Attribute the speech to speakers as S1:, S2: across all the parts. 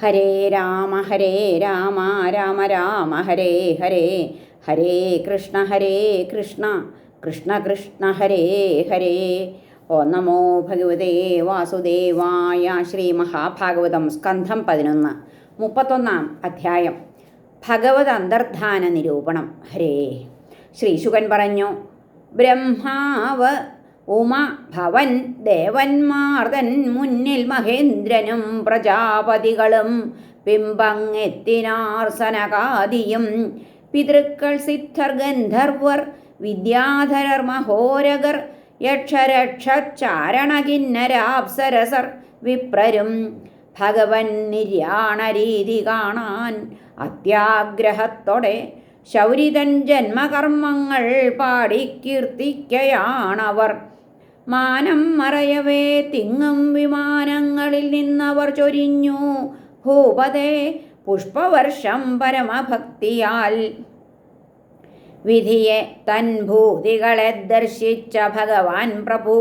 S1: ഹരേ രാമ രാമ രാമ ഹരേ ഹരേ, ഹരേ കൃഷ്ണ കൃഷ്ണ കൃഷ്ണ ഹരേ ഹരേ. ഓം നമോ ഭഗവതേ വാസുദേവായ. ശ്രീ മഹാഭാഗവതം സ്കന്ധം 11 31 അധ്യായം. ഭഗവത് അന്തർധാന നിരൂപണം. ഹരേ. ശ്രീശുകൻ പറഞ്ഞു, ബ്രഹ്മാവ് ഉമ ഭവൻ ദേവന്മാർതൻ മുന്നിൽ മഹേന്ദ്രനും പ്രജാപതികളും ബിംബങ്ങെത്തിനാർ സനകാദിയും പിതൃക്കൾ സിദ്ധർ ഗന്ധർവർ വിദ്യാധരർ മഹോരകർ യക്ഷരക്ഷാരണകിന്നരാപ്സരസർ വിപ്രരും ഭഗവൻ നിര്യാണരീതി കാണാൻ അത്യാഗ്രഹത്തോടെ ശൗരിതൻ ജന്മകർമ്മങ്ങൾ പാടിക്കീർത്തിക്കയാണവർ. മാനം മറയവേ തിങ്ങും വിമാനങ്ങളിൽ നിന്നവർ ചൊരിഞ്ഞു ഭൂപതേ പുഷ്പവർഷം പരമഭക്തിയാൽ. വിധിയെ തൻ ഭൂതികളെ ദർശിച്ച ഭഗവാൻ പ്രഭു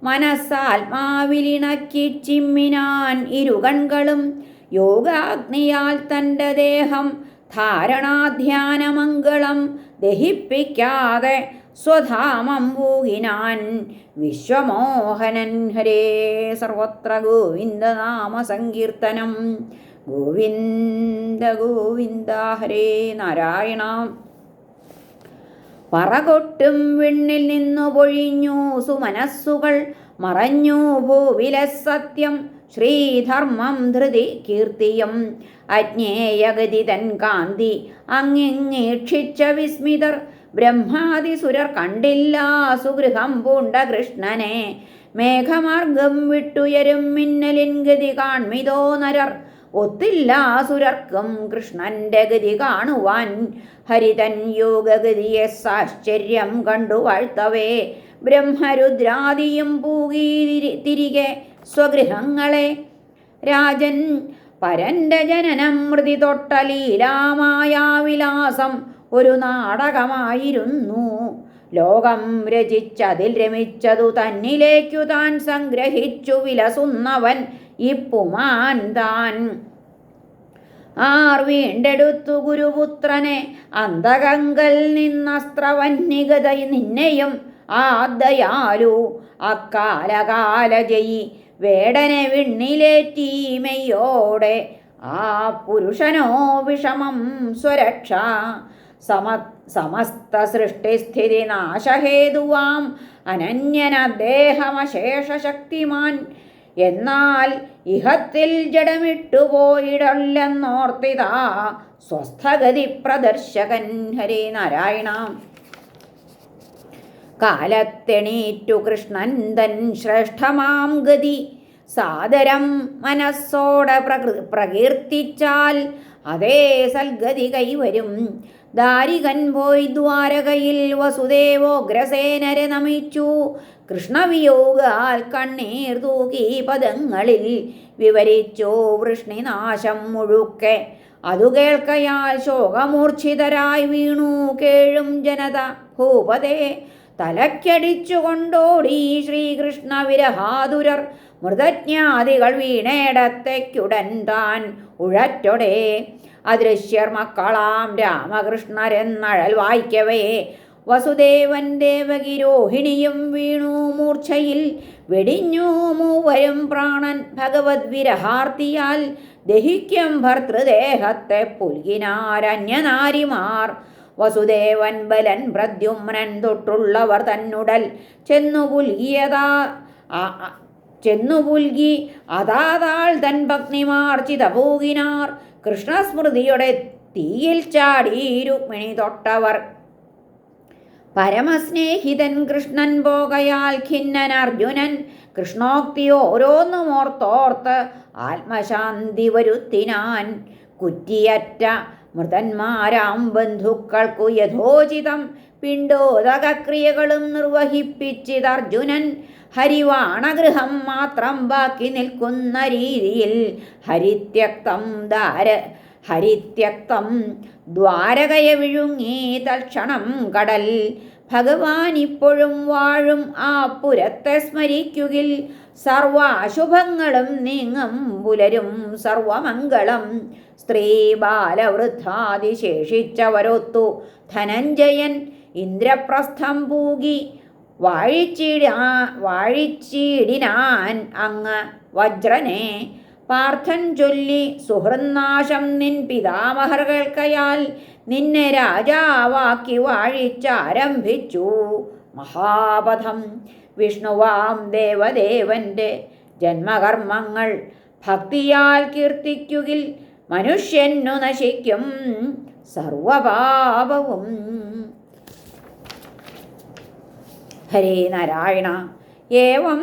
S1: മനസ്സാത്മാവിലിണക്കി ചിമ്മിനാൻ ഇരുകൺകളും. യോഗാഗ്നിയാൽ തൻ്റെ ദേഹം ധാരണാധ്യാനമംഗളം ദഹിപ്പിക്കാതെ സ്വധാമം പൂകിനാൻ വിശ്വമോഹനൻ. ഹരേ. സർവത്ര ഗോവിന്ദനാമ സങ്കീർത്തനം. ഗോവിന്ദ ഗോവിന്ദ. ഹരേ നാരായണ. പറകൊട്ടും വിണ്ണിൽ നിന്നു പൊഴിഞ്ഞു സുമനസ്സുകൾ മറഞ്ഞു ഭൂവിലെ സത്യം ശ്രീധർമ്മം ധൃതി കീർത്തിയും അജ്ഞേയഗതി തൻ കാന്തി അങ്ങിങ്ങീക്ഷിച്ച വിസ്മിതർ ബ്രഹ്മാതിസുരർ കണ്ടില്ല സുഗൃഹം പൂണ്ട കൃഷ്ണനെ. മേഘമാർഗം വിട്ടുയരും മിന്നലിൻ ഗതി കാൺമിതോ നരർ ഒത്തില്ല സുരർക്കും കൃഷ്ണന്റെ ഗതി കാണുവാൻ. ഹരിതൻ യോഗഗതിയെ സാശ്ചര്യം കണ്ടു വാഴ്ത്തവേ ബ്രഹ്മരുദ്രാദിയും പൂകി തിരികെ സ്വഗൃഹങ്ങളെ. രാജൻ പരന്റെ ജനനം മൃതി തൊട്ട ലീലാമായാവിലാസം ഒരു നാടകമായിരുന്നു. ലോകം രചിച്ചതിൽ രമിച്ചതു തന്നിലേക്കു താൻ സംഗ്രഹിച്ചു വിലസുന്നവൻ ഇപ്പുമാൻ താൻ. ആർ വീണ്ടെടുത്തു ഗുരുപുത്രനെ അന്തകങ്കൽ നിന്നസ്ത്രവന്നികത നിന്നെയും ആദയാലു അക്കാലകാലജയി വേടനെ വിണ്ണിലേറ്റീമയോടെ. ആ പുരുഷനോ വിഷമം സ്വരക്ഷ സമസ്ത സൃഷ്ടിസ്ഥിതി നാശഹേതുവാം അനന്യനദ്ദേഹമശേഷശക്തിമാൻ. എന്നാൽ ഇഹത്തിൽ ജഡമിട്ടുപോയിടല്ലെന്നോർത്തിതാ സ്വസ്ഥഗതി പ്രദർശകൻ. ഹരേ നാരായണ. കാലത്തെണീറ്റു കൃഷ്ണൻ തൻ ശ്രേഷ്ഠമാം ഗതി സാദരം മനസ്സോടെ പ്രകീർത്തിച്ചാൽ അതേ സൽഗതി കൈവരും. ദാരികൻ പോയി ദ്വാരകയിൽ വസുദേവോഗ്രസേനരെ നമിച്ചു. കൃഷ്ണവിയോഗാൽ കണ്ണീർ തൂക്കി പദങ്ങളിൽ വിവരിച്ചു വൃഷ്ണിനാശം മുഴുക്കെ. അതു കേൾക്കയാൽ ശോകമൂർച്ഛിതരായി വീണു കേഴും ജനത. ഭൂപതേ തലക്കടിച്ചുകൊണ്ടോടി ശ്രീകൃഷ്ണ വിരഹാതുരർ. മൃതജ്ഞാതികൾ വീണേടത്തേക്കുടൻ താൻ ഉഴറ്റൊടേ. അദൃശ്യർ മക്കളാം രാമകൃഷ്ണരെന്നഴൽ വായിക്കവേ വസുദേവൻ ദേവകിരോഹിണിയും വീണു മൂർച്ഛയിൽ. വെടിഞ്ഞു മൂവരും പ്രാണൻ ഭഗവത് വിരഹാർത്തിയാൽ. ദഹിക്കും ഭർതൃദേഹത്തെ പുൽകിനാരന്യനാരിമാർ. വസുദേവൻ ബലൻ പ്രദ്യുമ്നൻ തൊട്ടുള്ളവർ തന്നുടൽ ചെന്നുപുൽകി അതാതാൾ തൻ ഭഗ്നിമാർ ചിതപൂകിനാർ. കൃഷ്ണസ്മൃതിയുടെ തീയിൽ ചാടി രുക്മിണി തൊട്ടവർ. പരമസ്നേഹിതൻ കൃഷ്ണൻ പോകയാൽ ഖിന്നൻ അർജുനൻ. കൃഷ്ണോക്തി ഓരോന്നുമോർത്തോർത്ത് ആത്മശാന്തി വരുത്തിനാൻ. കുറ്റിയറ്റ മൃതന്മാരാം ബന്ധുക്കൾക്കു യഥോചിതം പിണ്ടോദകക്രിയകളും നിർവഹിപ്പിച്ചിതർജുനൻ. ഹരിവാണഗൃഹം മാത്രം ബാക്കി നിൽക്കുന്ന രീതിയിൽ ഹരിത്യക്തം ദ്വാരകയെ വിഴുങ്ങി തൽക്ഷണം കടൽ. ഭഗവാൻ ഇപ്പോഴും വാഴും ആ പുരത്തെ സ്മരിക്കുകിൽ സർവാശുഭങ്ങളും നീങ്ങും പുലരും സർവമംഗളം. സ്ത്രീ ബാലവൃദ്ധാതിശേഷിച്ചവരൊത്തു ധനഞ്ജയൻ ഇന്ദ്രപ്രസ്ഥം പൂകി വാഴിച്ചിടിനാൻ അങ്ങ് വജ്രനെ. പാർത്ഥൻ ചൊല്ലി സുഹൃന്നാശം നിൻ പിതാമഹർകൾക്കയാൽ നിന്നെ രാജാവാക്കി വാഴിച്ചാരംഭിച്ചു മഹാപഥം. വിഷ്ണുവാം ദേവദേവന്റെ ജന്മകർമ്മങ്ങൾ ഭക്തിയാൽ കീർത്തിക്കുകിൽ മനുഷ്യനു നശിക്കും സർവപാപവും. ഹരേ നാരായണ. ഏവം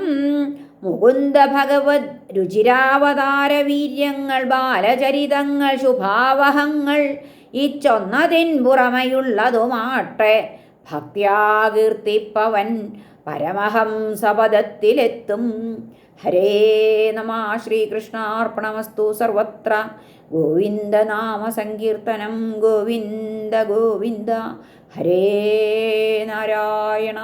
S1: മുകുന്ദ ഭഗവത് രുചിരാവതാരവീര്യങ്ങൾ ബാലചരിതങ്ങൾ ശുഭാവഹങ്ങൾ ഇച്ചൊന്നതിൻ പുറമെയുള്ളതുമാട്ടെ ഭക്ത്യാകീർത്തിപ്പവൻ പരമഹംസപദത്തിലെത്തും. ഹരേ നമ. ശ്രീകൃഷ്ണാർപ്പണമസ്തു. സർവത്ര ഗോവിന്ദനാമ സങ്കീർത്തനം. ഗോവിന്ദ ഗോവിന്ദ. ഹരേ നാരായണ.